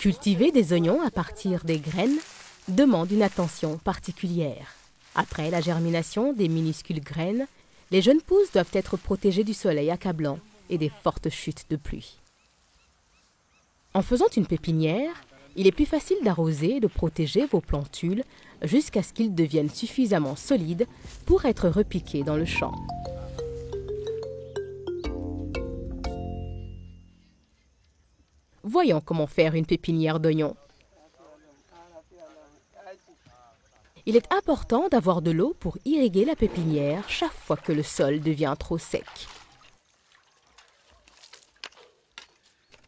Cultiver des oignons à partir des graines demande une attention particulière. Après la germination des minuscules graines, les jeunes pousses doivent être protégées du soleil accablant et des fortes chutes de pluie. En faisant une pépinière, il est plus facile d'arroser et de protéger vos plantules jusqu'à ce qu'ils deviennent suffisamment solides pour être repiqués dans le champ. Voyons comment faire une pépinière d'oignons. Il est important d'avoir de l'eau pour irriguer la pépinière chaque fois que le sol devient trop sec.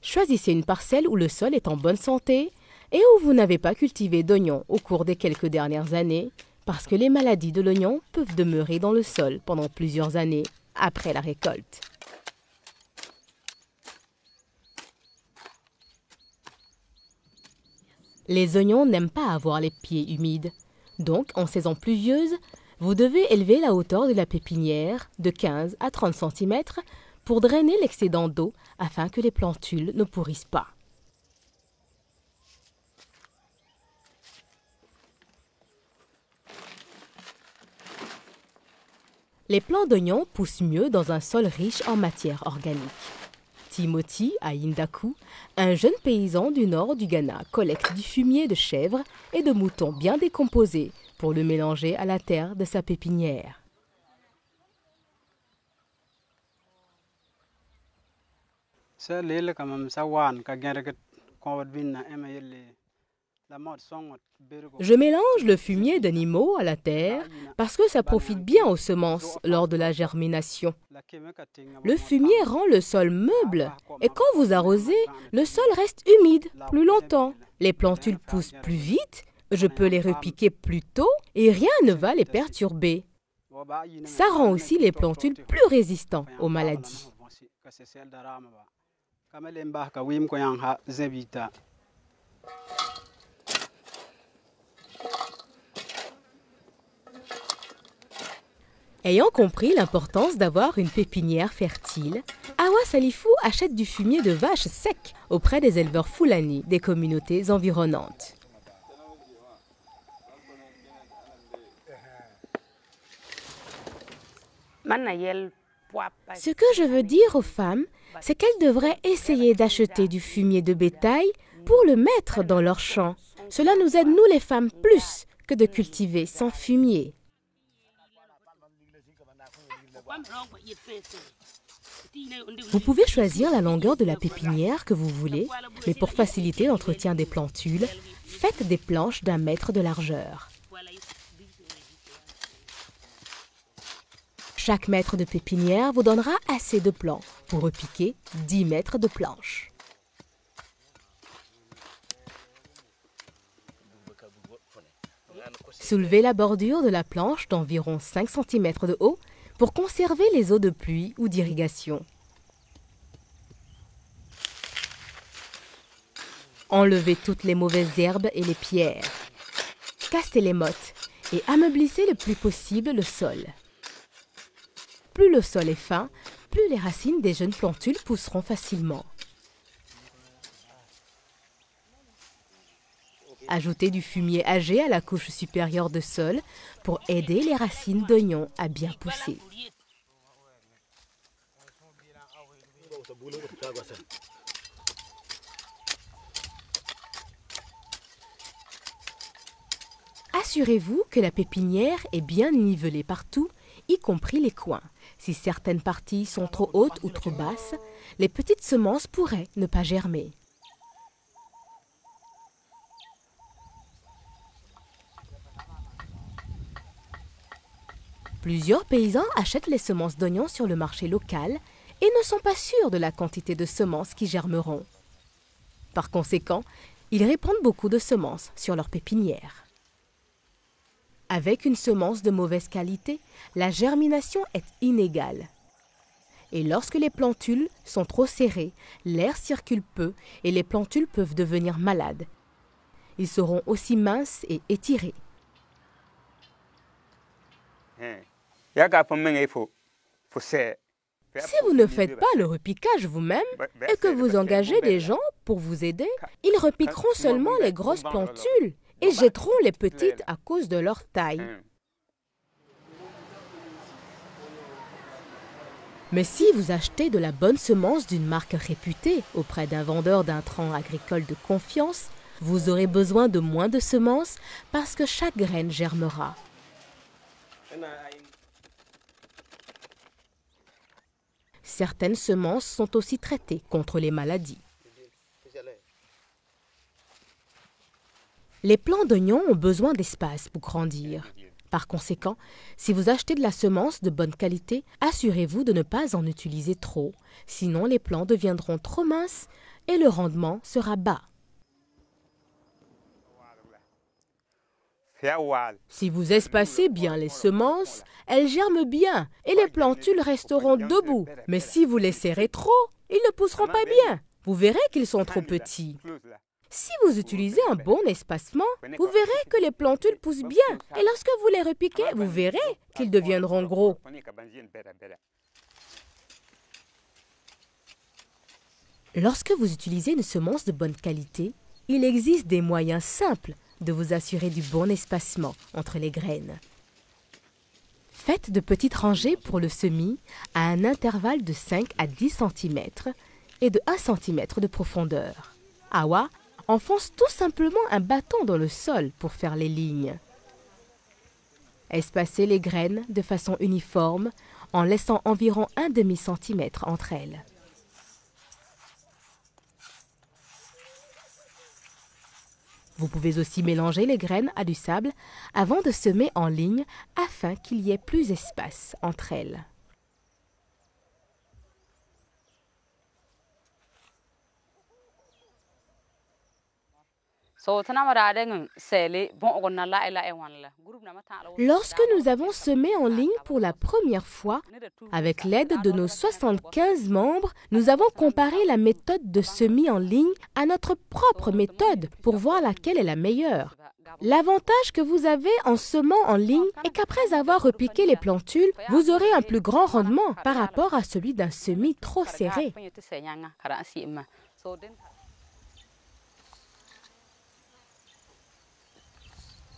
Choisissez une parcelle où le sol est en bonne santé et où vous n'avez pas cultivé d'oignons au cours des quelques dernières années, parce que les maladies de l'oignon peuvent demeurer dans le sol pendant plusieurs années après la récolte. Les oignons n'aiment pas avoir les pieds humides. Donc, en saison pluvieuse, vous devez élever la hauteur de la pépinière de 15 à 30 cm pour drainer l'excédent d'eau afin que les plantules ne pourrissent pas. Les plants d'oignons poussent mieux dans un sol riche en matière organique. Timothy Aindaku, un jeune paysan du nord du Ghana, collecte du fumier de chèvre et de moutons bien décomposés pour le mélanger à la terre de sa pépinière. Je mélange le fumier d'animaux à la terre parce que ça profite bien aux semences lors de la germination. Le fumier rend le sol meuble et quand vous arrosez, le sol reste humide plus longtemps. Les plantules poussent plus vite, je peux les repiquer plus tôt et rien ne va les perturber. Ça rend aussi les plantules plus résistantes aux maladies. Ayant compris l'importance d'avoir une pépinière fertile, Awa Salifou achète du fumier de vache sec auprès des éleveurs Fulani des communautés environnantes. Ce que je veux dire aux femmes, c'est qu'elles devraient essayer d'acheter du fumier de bétail pour le mettre dans leur champ. Cela nous aide, nous les femmes, plus que de cultiver sans fumier. Vous pouvez choisir la longueur de la pépinière que vous voulez, mais pour faciliter l'entretien des plantules, faites des planches d'1 mètre de largeur. Chaque mètre de pépinière vous donnera assez de plants pour repiquer 10 mètres de planches. Soulevez la bordure de la planche d'environ 5 cm de haut pour conserver les eaux de pluie ou d'irrigation. Enlevez toutes les mauvaises herbes et les pierres. Cassez les mottes et ameublissez le plus possible le sol. Plus le sol est fin, plus les racines des jeunes plantules pousseront facilement. Ajoutez du fumier âgé à la couche supérieure de sol pour aider les racines d'oignons à bien pousser. Assurez-vous que la pépinière est bien nivelée partout, y compris les coins. Si certaines parties sont trop hautes ou trop basses, les petites semences pourraient ne pas germer. Plusieurs paysans achètent les semences d'oignons sur le marché local et ne sont pas sûrs de la quantité de semences qui germeront. Par conséquent, ils répandent beaucoup de semences sur leur pépinière. Avec une semence de mauvaise qualité, la germination est inégale. Et lorsque les plantules sont trop serrées, l'air circule peu et les plantules peuvent devenir malades. Ils seront aussi minces et étirés. Si vous ne faites pas le repiquage vous-même et que vous engagez des gens Pour vous aider, ils repiqueront seulement les grosses plantules et jetteront les petites à cause de leur taille. Mais si vous achetez de la bonne semence d'une marque réputée auprès d'un vendeur d'intrants agricoles de confiance, vous aurez besoin de moins de semences parce que chaque graine germera. Certaines semences sont aussi traitées contre les maladies. Les plants d'oignons ont besoin d'espace pour grandir. Par conséquent, si vous achetez de la semence de bonne qualité, assurez-vous de ne pas en utiliser trop, sinon les plants deviendront trop minces et le rendement sera bas. Si vous espacez bien les semences, elles germent bien et les plantules resteront debout. Mais si vous les serrez trop, ils ne pousseront pas bien. Vous verrez qu'ils sont trop petits. Si vous utilisez un bon espacement, vous verrez que les plantules poussent bien. Et lorsque vous les repiquez, vous verrez qu'ils deviendront gros. Lorsque vous utilisez une semence de bonne qualité, il existe des moyens simples de vous assurer du bon espacement entre les graines. Faites de petites rangées pour le semis à un intervalle de 5 à 10 cm et de 1 cm de profondeur. Awa enfonce tout simplement un bâton dans le sol pour faire les lignes. Espacez les graines de façon uniforme en laissant environ 1 demi-centimètre entre elles. Vous pouvez aussi mélanger les graines à du sable avant de semer en ligne afin qu'il y ait plus d'espace entre elles. Lorsque nous avons semé en ligne pour la première fois, avec l'aide de nos 75 membres, nous avons comparé la méthode de semis en ligne à notre propre méthode pour voir laquelle est la meilleure. L'avantage que vous avez en semant en ligne est qu'après avoir repiqué les plantules, vous aurez un plus grand rendement par rapport à celui d'un semis trop serré.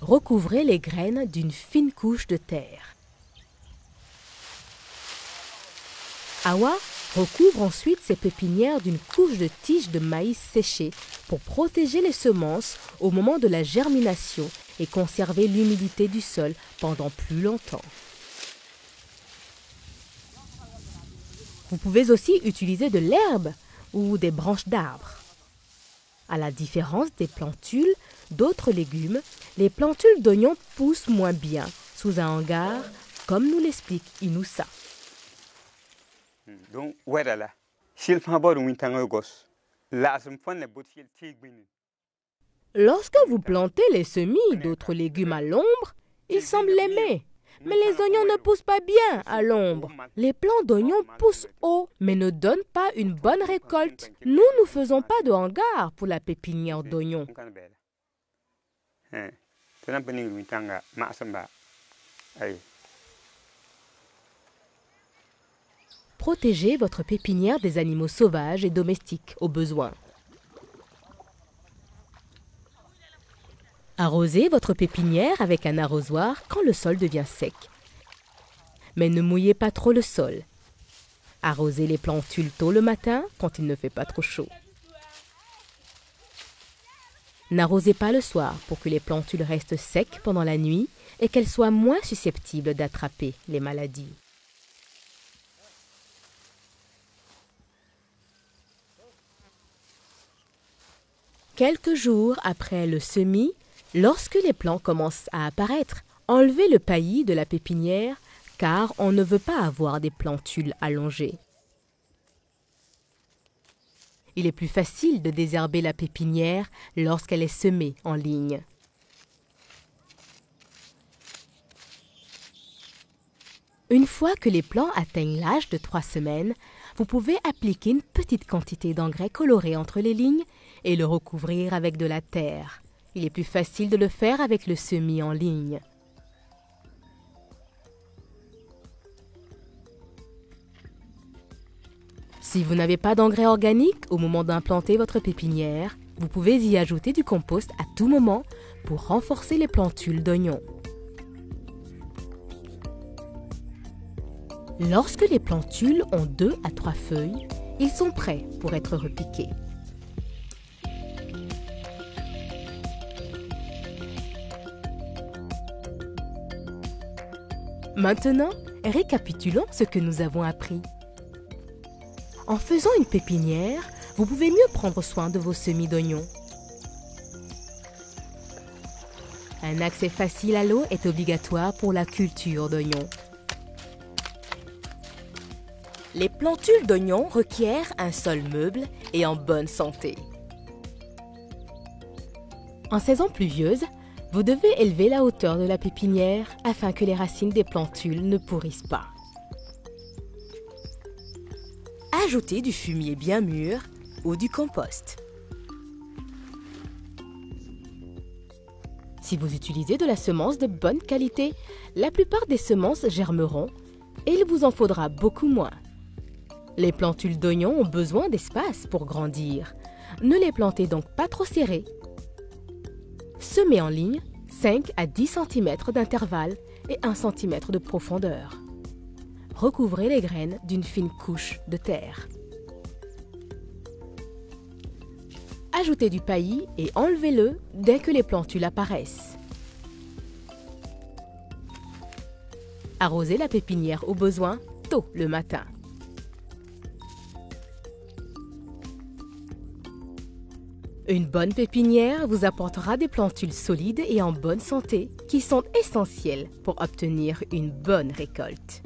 Recouvrez les graines d'une fine couche de terre. Awa recouvre ensuite ses pépinières d'une couche de tiges de maïs séchées pour protéger les semences au moment de la germination et conserver l'humidité du sol pendant plus longtemps. Vous pouvez aussi utiliser de l'herbe ou des branches d'arbres. À la différence des plantules d'autres légumes, les plantules d'oignons poussent moins bien sous un hangar, comme nous l'explique Inoussa. Lorsque vous plantez les semis d'autres légumes à l'ombre, ils semblent l'aimer. Mais les oignons ne poussent pas bien à l'ombre. Les plants d'oignons poussent haut, mais ne donnent pas une bonne récolte. Nous ne faisons pas de hangar pour la pépinière d'oignons. Protégez votre pépinière des animaux sauvages et domestiques au besoin. Arrosez votre pépinière avec un arrosoir quand le sol devient sec. Mais ne mouillez pas trop le sol. Arrosez les plantules tôt le matin quand il ne fait pas trop chaud. N'arrosez pas le soir pour que les plantules restent secs pendant la nuit et qu'elles soient moins susceptibles d'attraper les maladies. Quelques jours après le semis, lorsque les plants commencent à apparaître, enlevez le paillis de la pépinière car on ne veut pas avoir des plantules allongées. Il est plus facile de désherber la pépinière lorsqu'elle est semée en ligne. Une fois que les plants atteignent l'âge de 3 semaines, vous pouvez appliquer une petite quantité d'engrais coloré entre les lignes et le recouvrir avec de la terre. Il est plus facile de le faire avec le semis en ligne. Si vous n'avez pas d'engrais organique au moment d'implanter votre pépinière, vous pouvez y ajouter du compost à tout moment pour renforcer les plantules d'oignons. Lorsque les plantules ont 2 à 3 feuilles, ils sont prêts pour être repiqués. Maintenant, récapitulons ce que nous avons appris. En faisant une pépinière, vous pouvez mieux prendre soin de vos semis d'oignons. Un accès facile à l'eau est obligatoire pour la culture d'oignons. Les plantules d'oignons requièrent un sol meuble et en bonne santé. En saison pluvieuse, vous devez élever la hauteur de la pépinière afin que les racines des plantules ne pourrissent pas. Ajoutez du fumier bien mûr ou du compost. Si vous utilisez de la semence de bonne qualité, la plupart des semences germeront et il vous en faudra beaucoup moins. Les plantules d'oignons ont besoin d'espace pour grandir. Ne les plantez donc pas trop serrées. Semez en ligne 5 à 10 cm d'intervalle et 1 cm de profondeur. Recouvrez les graines d'une fine couche de terre. Ajoutez du paillis et enlevez-le dès que les plantules apparaissent. Arrosez la pépinière au besoin tôt le matin. Une bonne pépinière vous apportera des plantules solides et en bonne santé qui sont essentielles pour obtenir une bonne récolte.